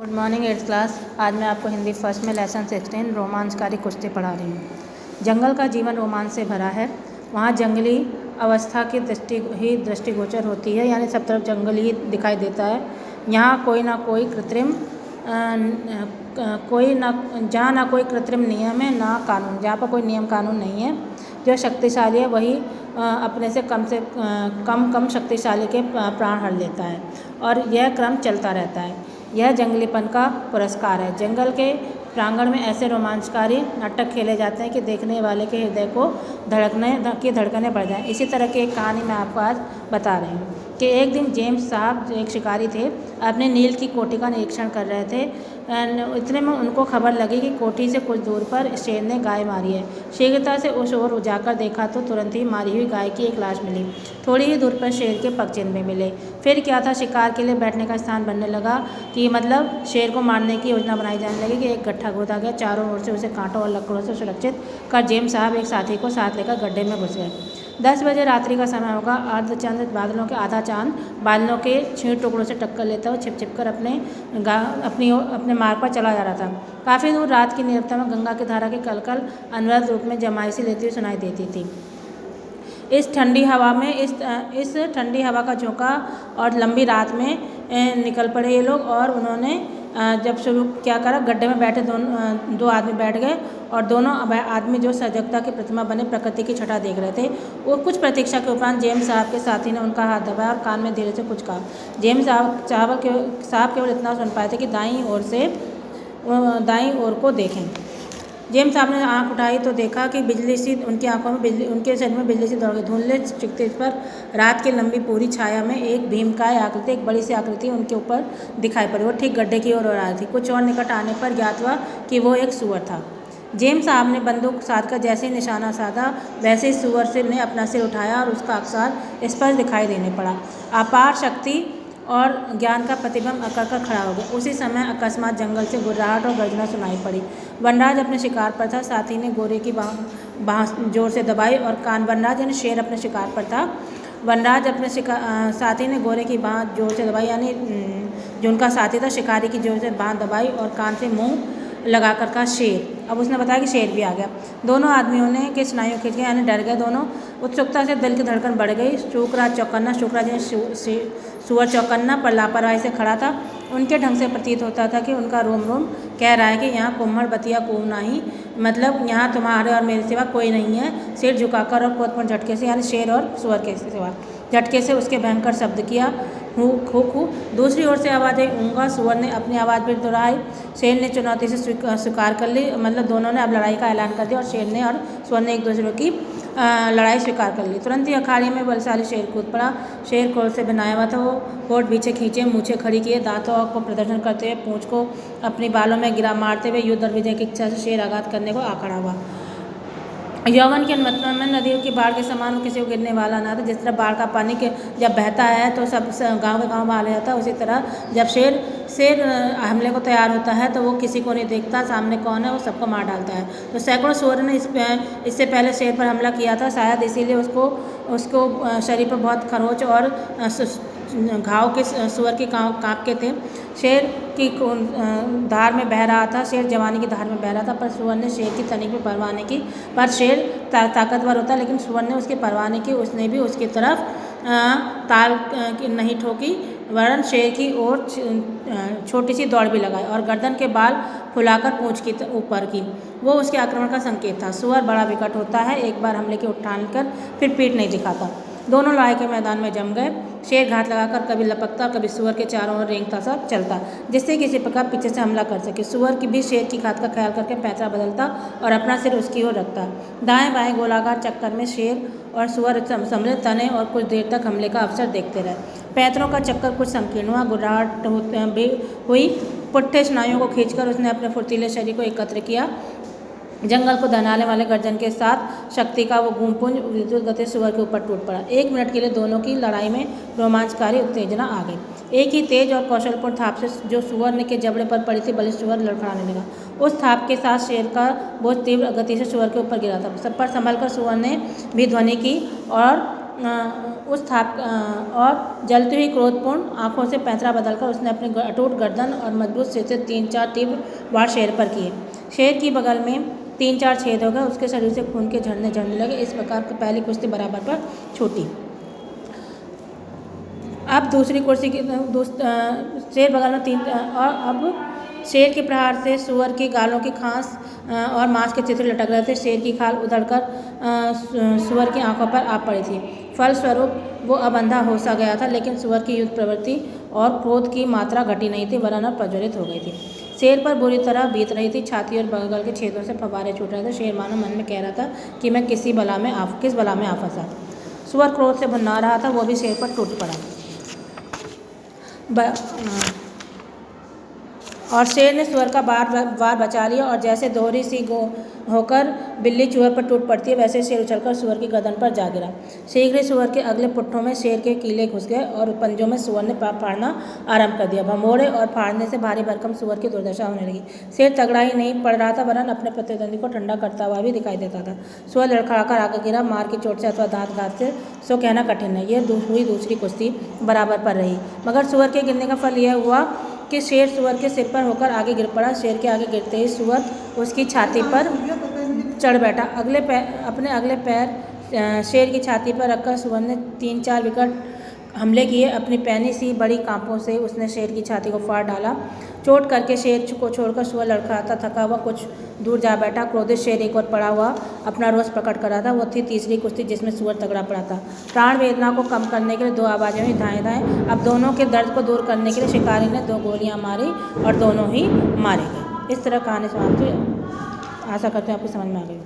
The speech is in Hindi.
Good morning eighth class. आज मैं आपको हिंदी फर्स्ट में लेसन 16 रोमांचकारी कुश्ती पढ़ा रही हूँ। जंगल का जीवन रोमांच से भरा है। वहाँ जंगली अवस्था की दृष्टिगोचर होती है, यानी सब तरफ जंगल ही दिखाई देता है। यहाँ कोई ना कोई कृत्रिम जहाँ ना कोई कृत्रिम नियम है ना कानून। जहाँ पर कोई नियम कानून नहीं है। जो शक्तिशाली है वही अपने से कम शक्तिशाली के प्राण हर लेता है, और यह क्रम चलता रहता है। यह जंगलीपन का पुरस्कार है। जंगल के प्रांगण में ऐसे रोमांचकारी नाटक खेले जाते हैं कि देखने वाले के हृदय को धड़कनें बढ़ जाएं। इसी तरह की एक कहानी मैं आपको आज बता रही हूँ कि एक दिन जेम्स साहब, जो एक शिकारी थे, अपने नील की कोठी का निरीक्षण कर रहे थे। इतने में उनको खबर लगी कि कोठी से कुछ दूर पर शेर ने गाय मारी है। शीघ्रता से उस ओर जाकर देखा तो तुरंत ही मारी हुई गाय की एक लाश मिली। थोड़ी ही दूर पर शेर के पगचिन्ह भी मिले। फिर क्या था, शिकार के लिए बैठने का स्थान बनने लगा कि मतलब शेर को मारने की योजना बनाई जाने लगी कि एक गड्ढा खोदा गया। चारों ओर से उसे कांटों और लकड़ों से सुरक्षित कर जेम्स साहब एक साथी को साथ लेकर गड्ढे में घुस गए। 10 बजे रात्रि का समय होगा। अर्धचंद्र बादलों के आधा चांद बादलों के छींट टुकड़ों से टक्कर लेता हुआ छिप कर अपने मार्ग पर चला जा रहा था। काफ़ी दूर रात की नीरवता में गंगा की धारा के कलकल अनवरत रूप में जमाइशी लेती हुई सुनाई देती थी। इस ठंडी हवा का झोंका और लंबी रात में निकल पड़े ये लोग, और उन्होंने जब शुरू क्या करा, गड्ढे में बैठे दो आदमी बैठ गए, और दोनों आदमी जो सजगता की प्रतिमा बने प्रकृति की छटा देख रहे थे। वो कुछ प्रतीक्षा के उपरांत जेम्स साहब के साथी ने उनका हाथ दबाया और कान में धीरे से कुछ कहा। जेम्स साहब केवल इतना सुन पाए थे कि दाईं ओर को देखें। जेम्स साहब ने आंख उठाई तो देखा कि बिजली सी उनकी आंखों में उनके शरीर में बिजली सी दौड़ गई। धुंधले चित्ते पर रात की लंबी पूरी छाया में एक भीमकाय आकृति, एक बड़ी सी आकृति उनके ऊपर दिखाई पड़ी। वो ठीक गड्ढे की ओर आ रही थी। कुछ और निकट आने पर ज्ञात हुआ कि वो एक सूअर था। जेम्स साहब ने बंदूक साधकर जैसे ही निशाना साधा, वैसे ही सूअर ने अपना सिर उठाया और उसका अक्सर स्पष्ट दिखाई देने पड़ा। अपार शक्ति और ज्ञान का प्रतिबिंब अकड़ कर खड़ा हो गया। उसी समय अकस्मात जंगल से गुर्राहट और गर्जना सुनाई पड़ी। वनराज अपने शिकार पर था। साथी ने गोरे की बाँह जोर से दबाई और वनराज यानी शेर अपने शिकार पर था। वनराज अपने साथी ने गोरे की बाँह जोर से दबाई, यानी जो उनका साथी था शिकारी की जोर से बाँह दबाई और कान से मुँह लगाकर कहा, शेर। अब उसने बताया कि शेर भी आ गया। दोनों आदमियों ने के स्नायु खिंच गए, यानी डर गए दोनों। उत्सुकता से दिल की धड़कन बढ़ गई। शुक्रराज सूअर चौकन्ना पर लापरवाही से खड़ा था। उनके ढंग से प्रतीत होता था कि उनका रोम रोम कह रहा है कि यहाँ कुम्हड़ बतिया को नहीं, मतलब यहाँ तुम्हारे और मेरे सिवा कोई नहीं है। सिर झुकाकर और कोतपन झटके से, यानी शेर और सूअर के सिवा झटके से उसके भयंकर शब्द किया, हूँ खू खू। दूसरी ओर से आवाज़ आई, ऊँगा। सूअर ने अपनी आवाज़ फिर दोहराई। शेर ने चुनौती से स्वीकार कर ली, मतलब दोनों ने अब लड़ाई का ऐलान कर दिया, और शेर ने और सूअर ने एक दूसरे की लड़ाई स्वीकार कर ली। तुरंत ही अखाड़े में बलशाली शेर कूद पड़ा। शेर क्रोध से बनाया हुआ था। वो होठ पीछे खींचे, मूछें खड़ी किए, दांतों को प्रदर्शन करते हुए, पूंछ को अपनी बालों में गिरा मारते हुए युद्ध और विजय की इच्छा से शेर आघात करने को आ खड़ा हुआ। यौवन की अनुमति में नदियों की बाढ़ के समान किसी को गिरने वाला ना था। जिस तरह बाढ़ का पानी जब बहता है तो सब गांव के गांव बहा ले जाता है, उसी तरह जब शेर हमले को तैयार होता है तो वो किसी को नहीं देखता सामने कौन है, वो सबको मार डालता है। तो सैकड़ों सूअर ने इससे पहले शेर पर हमला किया था। शायद इसीलिए उसको शरीर पर बहुत खरोंच और घाव के सूअर के काँपके थे। शेर की धार में बह रहा था, शेर जवानी की धार में बह रहा था, पर सूअर ने शेर की तनिक भी परवाह नहीं की। पर शेर ताकतवर होता, लेकिन सूअर ने उसकी परवाह नहीं की। उसने भी उसकी तरफ ताल नहीं ठोकी, वरन शेर की ओर छोटी सी दौड़ भी लगाई और गर्दन के बाल फुलाकर पूंछ की ऊपर की। वो उसके आक्रमण का संकेत था। सूअर बड़ा विकट होता है, एक बार हमले की उठान कर फिर पीठ नहीं दिखाता। दोनों लड़ाई के मैदान में जम गए। शेर घात लगाकर कभी लपकता, कभी सूअर के चारों ओर रेंगता सा चलता, जिससे किसी प्रकार पीछे से हमला कर सके। सूअर की भी शेर की घात का ख्याल करके पैंतरा बदलता और अपना सिर उसकी ओर रखता। दाएं बाएं गोलाकार चक्कर में शेर और सूअर सम्मिलित तने और कुछ देर तक हमले का अवसर देखते रहे। पैंतरों का चक्कर कुछ संकीर्ण हुआ, गुर्राहट हुई। पुट्ठे स्नायुओं को खींचकर उसने अपने फुर्तीले शरीर को एकत्र किया। जंगल को दहनाने वाले गर्जन के साथ शक्ति का वो गूंजपुंज विद्युत गति सूअर के ऊपर टूट पड़ा। 1 मिनट के लिए दोनों की लड़ाई में रोमांचकारी उत्तेजना आ गई। एक ही तेज और कौशलपूर्ण थाप से जो सूअर के जबड़े पर पड़ी थी, बलिष्ठ सूअर लड़खड़ाने लगा। उस थाप के साथ शेर का बोझ तीव्र गति से सूअर के ऊपर गिरा था। सब पर संभल कर सूअर ने भी ध्वनि की और और जलती हुई क्रोधपूर्ण आंखों से पैंतरा बदलकर उसने अपनी अटूट गर्दन और मजबूत सिर से 3-4 तीव्र वार शेर पर किए। शेर की बगल में 3-4 छेद हो गए, उसके शरीर से खून के झरने लगे। इस प्रकार पहली कुश्ती बराबर पर छूटी। अब दूसरी कुश्ती की शेर बगल में 3 और अब शेर के प्रहार से सुअर की गालों की खांस और मांस के चित्र लटक रहे थे। शेर की खाल उधड़कर सुअर की आंखों पर आ पड़ी थी। फलस्वरूप वो अब अंधा हो सा गया था, लेकिन सुअर की युद्ध प्रवृत्ति और क्रोध की मात्रा घटी नहीं थी, वरन प्रज्वलित हो गई थी। शेर पर बुरी तरह बीत रही थी। छाती और बगल के छेदों से फव्वारे छूट रहे थे। शेर मानो मन में कह रहा था कि मैं किस बला में आ फंसा। सुअर क्रोध से भुन्ना रहा था, वो भी शेर पर टूट पड़ा और शेर ने सुअर का वार बचा लिया और जैसे दोहरी सी होकर बिल्ली चूहे पर टूट पड़ती है, वैसे शेर उछलकर सुअर की गर्दन पर जा गिरा। शीघ्र ही सुअर के अगले पुट्ठों में शेर के कीले घुस गए और पंजों में सुअर ने फाड़ना आरंभ कर दिया। भमोड़े और फाड़ने से भारी भरकम सुअर की दुर्दशा होने लगी। शेर तगड़ा ही नहीं पड़ रहा था, वरन अपने प्रतिद्वंदी को ठंडा करता हुआ भी दिखाई देता था। सुअर लड़खड़ाकर आगे गिरा। मार की चोट से अथवा दांत घात से सो कहना कठिन है। यह हुई दूसरी कुश्ती बराबर पर रही, मगर सुअर के गिरने का फल यह हुआ कि शेर सुअर के सिर पर होकर आगे गिर पड़ा। शेर के आगे गिरते ही सुअर उसकी छाती पर चढ़ बैठा। अपने अगले पैर शेर की छाती पर रखकर सुअर ने 3-4 विकट हमले किए। अपनी पैनी सी बड़ी कांपों से उसने शेर की छाती को फाड़ डाला। चोट करके शेर को छोड़कर सुअर लड़खड़ाता थका हुआ कुछ दूर जा बैठा। क्रोधित शेर एक और पड़ा हुआ अपना रोष प्रकट कर रहा था। वो थी तीसरी कुश्ती, जिसमें सुअर तगड़ा पड़ा था। प्राण वेदना को कम करने के लिए 2 आवाज़ें हुई, दाएं। अब दोनों के दर्द को दूर करने के लिए शिकारी ने 2 गोलियां मारी और दोनों ही मारे गए। इस तरह कहानी समाप्त हुई। आशा करते हैं आपको समझ में आ गई।